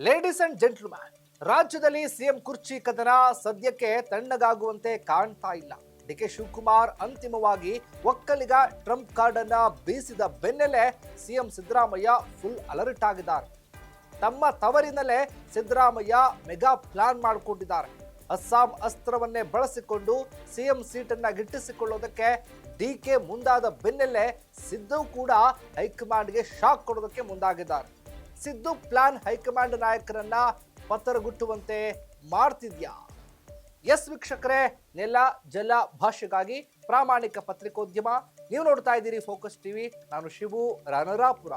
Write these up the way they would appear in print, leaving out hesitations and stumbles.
Ladies and gentleman, ರಾಜ್ಯದಲ್ಲಿ CM ಕುರ್ಚಿ ಕದನ ಸದ್ಯಕ್ಕೆ ತಣ್ಣಗಾಗುವಂತೆ ಕಾಣ್ತಾ ಇಲ್ಲ. ಡಿಕೆ ಶಿವಕುಮಾರ್ ಅಂತಿಮವಾಗಿ ಒಕ್ಕಲಿಗ ಟ್ರಂಪ್ ಕಾರ್ಡ್ ಅನ್ನ ಬೀಸಿದ ಬೆನ್ನಲ್ಲೇ ಸಿಎಂ ಸಿದ್ದರಾಮಯ್ಯ ಫುಲ್ ಅಲರ್ಟ್ ಆಗಿದ್ದಾರೆ. ತಮ್ಮ ತವರಿನಲ್ಲೇ ಸಿದ್ದರಾಮಯ್ಯ ಮೆಗಾ ಪ್ಲಾನ್ ಮಾಡಿಕೊಂಡಿದ್ದಾರೆ. ಅಸ್ಸಾಂ ಅಸ್ತ್ರವನ್ನೇ ಬಳಸಿಕೊಂಡು ಸಿಎಂ ಸೀಟನ್ನ ಗಿಟ್ಟಿಸಿಕೊಳ್ಳೋದಕ್ಕೆ ಡಿಕೆ ಮುಂದಾದ ಬೆನ್ನಲ್ಲೇ ಸಿದ್ದು ಕೂಡ ಹೈಕಮಾಂಡ್ಗೆ ಶಾಕ್ ಕೊಡೋದಕ್ಕೆ ಮುಂದಾಗಿದ್ದಾರೆ. ಸಿದ್ದು ಪ್ಲಾನ್ ಹೈಕಮಾಂಡ್ ನಾಯಕರನ್ನ ಪತ್ತರಗುಟ್ಟುವಂತೆ ಮಾಡ್ತಿದ್ಯಾ? ಎಸ್ ವೀಕ್ಷಕರೇ, ನೆಲ ಜಲ ಭಾಷೆಗಾಗಿ ಪ್ರಾಮಾಣಿಕ ಪತ್ರಿಕೋದ್ಯಮ. ನೀವು ನೋಡ್ತಾ ಇದ್ದೀರಿ ಫೋಕಸ್ ಟಿವಿ. ನಾನು ಶಿವು ರಾನರಾಪುರ.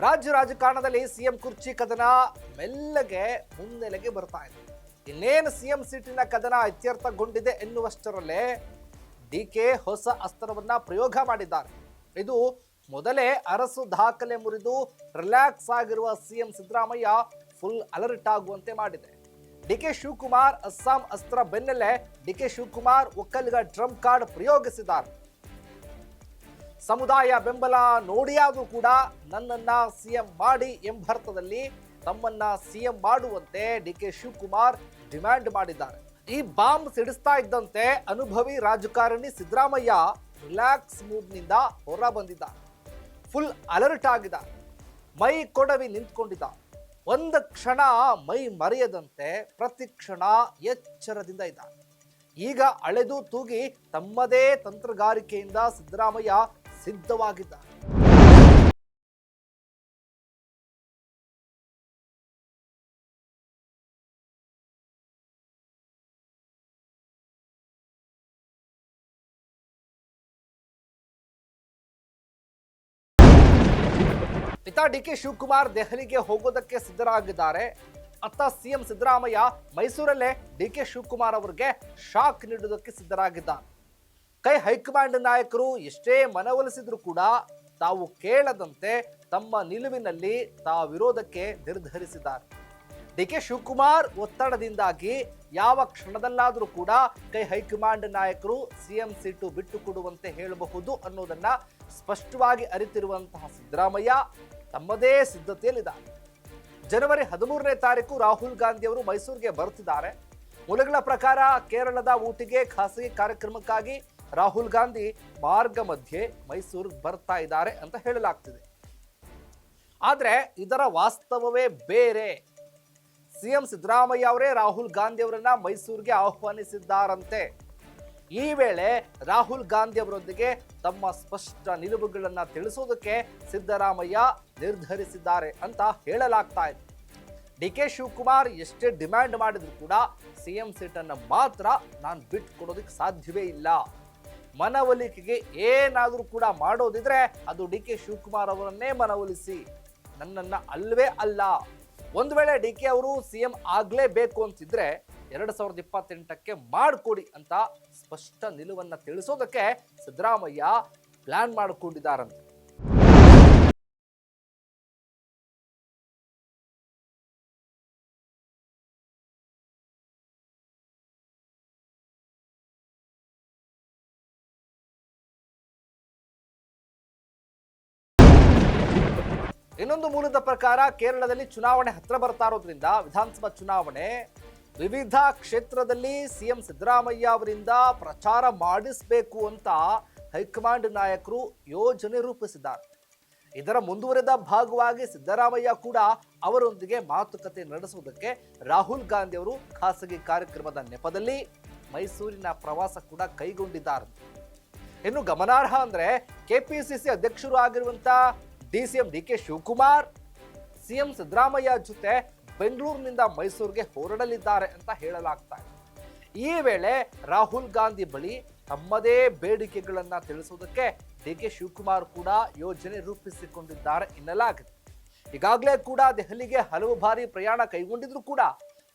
ರಾಜ್ಯ ರಾಜಕಾರಣದಲ್ಲಿ ಸಿಎಂ ಕುರ್ಚಿ ಕದನ ಮೆಲ್ಲಗೆ ಮುನ್ನೆಲೆಗೆ ಬರ್ತಾ ಇದೆ. ಇನ್ನೇನು ಸಿಎಂ ಸೀಟಿನ ಕದನ ಇತ್ಯರ್ಥಗೊಂಡಿದೆ ಎನ್ನುವಷ್ಟರಲ್ಲೇ ಡಿಕೆ ಹೊಸ ಅಸ್ತ್ರವನ್ನ ಪ್ರಯೋಗ ಮಾಡಿದ್ದಾರೆ. ಇದು ಮೊದಲೇ ಅರಸು ದಾಖಲೆ ಮುರಿದು ರಿಲ್ಯಾಕ್ಸ್ ಆಗಿರುವ ಸಿಎಂ ಸಿದ್ದರಾಮಯ್ಯ ಫುಲ್ ಅಲರ್ಟ್ ಆಗುವಂತೆ ಮಾಡಿದೆ. ಡಿಕೆ ಶಿವಕುಮಾರ್ ಅಸ್ಸಾಂ ಅಸ್ತ್ರ ಬೆನ್ನಲ್ಲೇ ಡಿಕೆ ಶಿವಕುಮಾರ್ ಒಕ್ಕಲಿಗ ಟ್ರಂಪ್ ಕಾರ್ಡ್ ಪ್ರಯೋಗಿಸಿದ್ದಾರೆ. ಸಮುದಾಯ ಬೆಂಬಲ ನೋಡಿಯಾದರೂ ಕೂಡ ನನ್ನನ್ನ ಸಿಎಂ ಮಾಡಿ ಎಂಬರ್ಥದಲ್ಲಿ ತಮ್ಮನ್ನ ಸಿಎಂ ಮಾಡುವಂತೆ ಡಿಕೆ ಶಿವಕುಮಾರ್ ಡಿಮ್ಯಾಂಡ್ ಮಾಡಿದ್ದಾರೆ. ಈ ಬಾಂಬ್ ಸಿಡಿಸ್ತಾ ಇದ್ದಂತೆ ಅನುಭವಿ ರಾಜಕಾರಣಿ ಸಿದ್ದರಾಮಯ್ಯ ರಿಲ್ಯಾಕ್ಸ್ ಮೂಡ್ನಿಂದ ಹೊರ ಬಂದಿದ್ದಾರೆ. ಫುಲ್ ಅಲರ್ಟ್ ಆಗಿದ್ದಾರೆ. ಮೈ ಕೊಡವಿ ನಿಂತ್ಕೊಂಡಿದ್ದ. ಒಂದು ಕ್ಷಣ ಮೈ ಮರೆಯದಂತೆ ಪ್ರತಿ ಕ್ಷಣ ಎಚ್ಚರದಿಂದ ಇದ್ದಾರೆ. ಈಗ ಅಳೆದು ತೂಗಿ ತಮ್ಮದೇ ತಂತ್ರಗಾರಿಕೆಯಿಂದ ಸಿದ್ದರಾಮಯ್ಯ ಸಿದ್ಧವಾಗಿದ್ದಾರೆ. ಪಿತಾ ಡಿಕೆ ಶಿವಕುಮಾರ್ ದೆಹಲಿಗೆ ಹೋಗೋದಕ್ಕೆ ಸಿದ್ಧರಾಗಿದ್ದಾರೆ. ಅತ್ತ ಸಿಎಂ ಸಿದ್ದರಾಮಯ್ಯ ಮೈಸೂರಲ್ಲೇ ಡಿಕೆ ಶಿವಕುಮಾರ್ ಅವರಿಗೆ ಶಾಕ್ ನೀಡುವುದಕ್ಕೆ ಸಿದ್ಧರಾಗಿದ್ದಾರೆ. ಹೈಕಮಾಂಡ್ ನಾಯಕರು ಎಷ್ಟೇ ಮನವೊಲಿಸಿದ್ರು ಕೂಡ ತಾವು ಕೇಳದಂತೆ ತಮ್ಮ ನಿಲುವಿನಲ್ಲಿ ತಾವಿರೋದಕ್ಕೆ ನಿರ್ಧರಿಸಿದ್ದಾರೆ. ಡಿಕೆ ಶಿವಕುಮಾರ್ ಒತ್ತಡದಿಂದಾಗಿ ಯಾವ ಕ್ಷಣದಲ್ಲಾದರೂ ಕೂಡ ಹೈಕಮಾಂಡ್ ನಾಯಕರು ಸಿಎಂ ಸೀಟು ಬಿಟ್ಟು ಕೊಡುವಂತೆ ಹೇಳಬಹುದು ಅನ್ನೋದನ್ನ ಸ್ಪಷ್ಟವಾಗಿ ಅರಿತಿರುವಂತಹ ಸಿದ್ದರಾಮಯ್ಯ ತಮ್ಮದೇ ಸಿದ್ಧತೆಯಲ್ಲಿದ್ದಾರೆ. ಜನವರಿ 13ನೇ ತಾರೀಕು ರಾಹುಲ್ ಗಾಂಧಿ ಅವರು ಮೈಸೂರಿಗೆ ಬರುತ್ತಿದ್ದಾರೆ. ಮೂಲಗಳ ಪ್ರಕಾರ ಕೇರಳದ ಊಟಿಗೆ ಖಾಸಗಿ ಕಾರ್ಯಕ್ರಮಕ್ಕಾಗಿ ರಾಹುಲ್ ಗಾಂಧಿ ಮಾರ್ಗ ಮಧ್ಯೆ ಮೈಸೂರಿಗೆ ಬರ್ತಾ ಇದ್ದಾರೆ ಅಂತ ಹೇಳಲಾಗ್ತಿದೆ. ಆದ್ರೆ ಇದರ ವಾಸ್ತವವೇ ಬೇರೆ. ಸಿಎಂ ಸಿದ್ದರಾಮಯ್ಯ ಅವರೇ ರಾಹುಲ್ ಗಾಂಧಿ ಅವರನ್ನ ಮೈಸೂರಿಗೆ ಆಹ್ವಾನಿಸಿದ್ದಾರಂತೆ. ಈ ವೇಳೆ ರಾಹುಲ್ ಗಾಂಧಿ ಅವರೊಂದಿಗೆ ತಮ್ಮ ಸ್ಪಷ್ಟ ನಿಲುವುಗಳನ್ನ ತಿಳಿಸೋದಕ್ಕೆ ಸಿದ್ದರಾಮಯ್ಯ ನಿರ್ಧರಿಸಿದ್ದಾರೆ ಅಂತ ಹೇಳಲಾಗ್ತಾ ಇದೆ. ಡಿಕೆ ಶಿವಕುಮಾರ್ ಎಷ್ಟೇ ಡಿಮ್ಯಾಂಡ್ ಮಾಡಿದ್ರು ಕೂಡ ಸಿಎಂ ಸೀಟನ್ನು ಮಾತ್ರ ನಾನು ಬಿಟ್ಟು ಕೊಡೋದಕ್ಕೆ ಸಾಧ್ಯವೇ ಇಲ್ಲ. ಮನವೊಲಿಕೆಗೆ ಏನಾದರೂ ಕೂಡ ಮಾಡೋದಿದ್ರೆ ಅದು ಡಿಕೆ ಶಿವಕುಮಾರ್ ಅವರನ್ನೇ ಮನವೊಲಿಸಿ, ನನ್ನನ್ನ ಅಲ್ವೇ ಅಲ್ಲ. ಒಂದು ವೇಳೆ ಡಿಕೆ ಅವರು ಸಿಎಂ ಆಗ್ಲೇಬೇಕು ಅಂತಿದ್ರೆ 2028ಕ್ಕೆ ಮಾಡಿಕೊಡಿ ಅಂತ ಸ್ಪಷ್ಟ ನಿಲುವನ್ನ ತಿಳಿಸೋದಕ್ಕೆ ಸಿದ್ದರಾಮಯ್ಯ ಪ್ಲಾನ್ ಮಾಡಿಕೊಂಡಿದ್ದಾರಂತೆ. ಇನ್ನೊಂದು ಮೂಲದ ಪ್ರಕಾರ ಕೇರಳದಲ್ಲಿ ಚುನಾವಣೆ ಹತ್ರ ಬರ್ತಾ ಇರೋದ್ರಿಂದ ವಿಧಾನಸಭಾ ಚುನಾವಣೆ ವಿವಿಧ ಕ್ಷೇತ್ರದಲ್ಲಿ ಸಿಎಂ ಸಿದ್ದರಾಮಯ್ಯ ಅವರಿಂದ ಪ್ರಚಾರ ಮಾಡಿಸಬೇಕು ಅಂತ ಹೈಕಮಾಂಡ್ ನಾಯಕರು ಯೋಜನೆ ರೂಪಿಸಿದ್ದಾರೆ. ಇದರ ಮುಂದುವರೆದ ಭಾಗವಾಗಿ ಸಿದ್ದರಾಮಯ್ಯ ಕೂಡ ಅವರೊಂದಿಗೆ ಮಾತುಕತೆ ನಡೆಸುವುದಕ್ಕೆ ರಾಹುಲ್ ಗಾಂಧಿ ಅವರು ಖಾಸಗಿ ಕಾರ್ಯಕ್ರಮದ ನೆಪದಲ್ಲಿ ಮೈಸೂರಿನ ಪ್ರವಾಸ ಕೂಡ ಕೈಗೊಂಡಿದ್ದಾರೆ. ಇನ್ನು ಗಮನಾರ್ಹ ಅಂದ್ರೆ ಕೆಪಿಸಿಸಿ ಅಧ್ಯಕ್ಷರು ಆಗಿರುವಂತ ಡಿಸಿಎಂ ಡಿಕೆ ಶಿವಕುಮಾರ್ ಸಿಎಂ ಸಿದ್ದರಾಮಯ್ಯ ಜೊತೆ ಬೆಂಗಳೂರಿನಿಂದ ಮೈಸೂರಿಗೆ ಹೊರಡಲಿದ್ದಾರೆ ಅಂತ ಹೇಳಲಾಗ್ತಾ ಇದೆ. ಈ ವೇಳೆ ರಾಹುಲ್ ಗಾಂಧಿ ಬಳಿ ತಮ್ಮದೇ ಬೇಡಿಕೆಗಳನ್ನ ತಿಳಿಸುವುದಕ್ಕೆ ಡಿಕೆ ಶಿವಕುಮಾರ್ ಕೂಡ ಯೋಜನೆ ರೂಪಿಸಿಕೊಂಡಿದ್ದಾರೆ ಎನ್ನಲಾಗಿದೆ. ಈಗಾಗಲೇ ಕೂಡ ದೆಹಲಿಗೆ ಹಲವು ಬಾರಿ ಪ್ರಯಾಣ ಕೈಗೊಂಡಿದ್ರು ಕೂಡ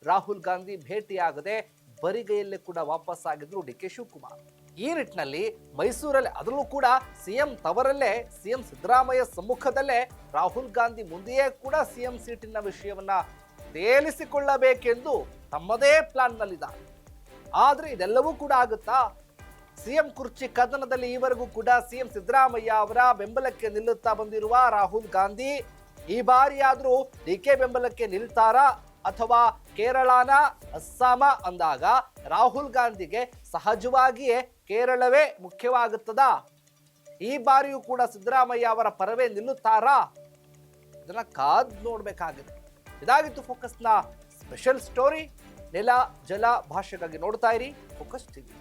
ರಾಹುಲ್ ಗಾಂಧಿ ಭೇಟಿಯಾಗದೆ ಬರಿಗೈಯಲ್ಲೇ ಕೂಡ ವಾಪಸ್ ಆಗಿದ್ರು ಡಿಕೆ ಶಿವಕುಮಾರ್. ಈ ನಿಟ್ಟಿನಲ್ಲಿ ಮೈಸೂರಲ್ಲಿ ಅದರಲ್ಲೂ ಕೂಡ ಸಿಎಂ ತವರಲ್ಲೇ ಸಿಎಂ ಸಿದ್ದರಾಮಯ್ಯ ಸಮ್ಮುಖದಲ್ಲೇ ರಾಹುಲ್ ಗಾಂಧಿ ಮುಂದೆಯೇ ಕೂಡ ಸಿಎಂ ಸೀಟಿನ ವಿಷಯವನ್ನ ತೇಲಿಸಿಕೊಳ್ಳಬೇಕೆಂದು ತಮ್ಮದೇ ಪ್ಲಾನ್ನಲ್ಲಿದ್ದಾರೆ. ಆದ್ರೆ ಇದೆಲ್ಲವೂ ಕೂಡ ಆಗುತ್ತಾ? ಸಿಎಂ ಕುರ್ಚಿ ಕದನದಲ್ಲಿ ಈವರೆಗೂ ಕೂಡ ಸಿಎಂ ಸಿದ್ದರಾಮಯ್ಯ ಅವರ ಬೆಂಬಲಕ್ಕೆ ನಿಲ್ಲುತ್ತಾ ಬಂದಿರುವ ರಾಹುಲ್ ಗಾಂಧಿ ಈ ಬಾರಿಯಾದ್ರೂ ಡಿಕೆ ಬೆಂಬಲಕ್ಕೆ ನಿಲ್ತಾರಾ ಅಥವಾ ಕೇರಳನ ಅಸ್ಸಾಮ ಅಂದಾಗ ರಾಹುಲ್ ಗಾಂಧಿಗೆ ಸಹಜವಾಗಿಯೇ ಕೇರಳವೇ ಮುಖ್ಯವಾಗುತ್ತದಾ? ಈ ಬಾರಿಯೂ ಕೂಡ ಸಿದ್ದರಾಮಯ್ಯ ಅವರ ಪರವೇ ನಿಲ್ಲುತ್ತಾರಾ? ಇದನ್ನ ಕಾದ್ ನೋಡ್ಬೇಕಾಗಿದೆ. ಇದಾಗಿತ್ತು ಫೋಕಸ್ನ ಸ್ಪೆಷಲ್ ಸ್ಟೋರಿ. ನೆಲ ಜಲ ಭಾಷೆಗಾಗಿ ನೋಡ್ತಾ ಇರಿ ಫೋಕಸ್ ಟಿವಿ.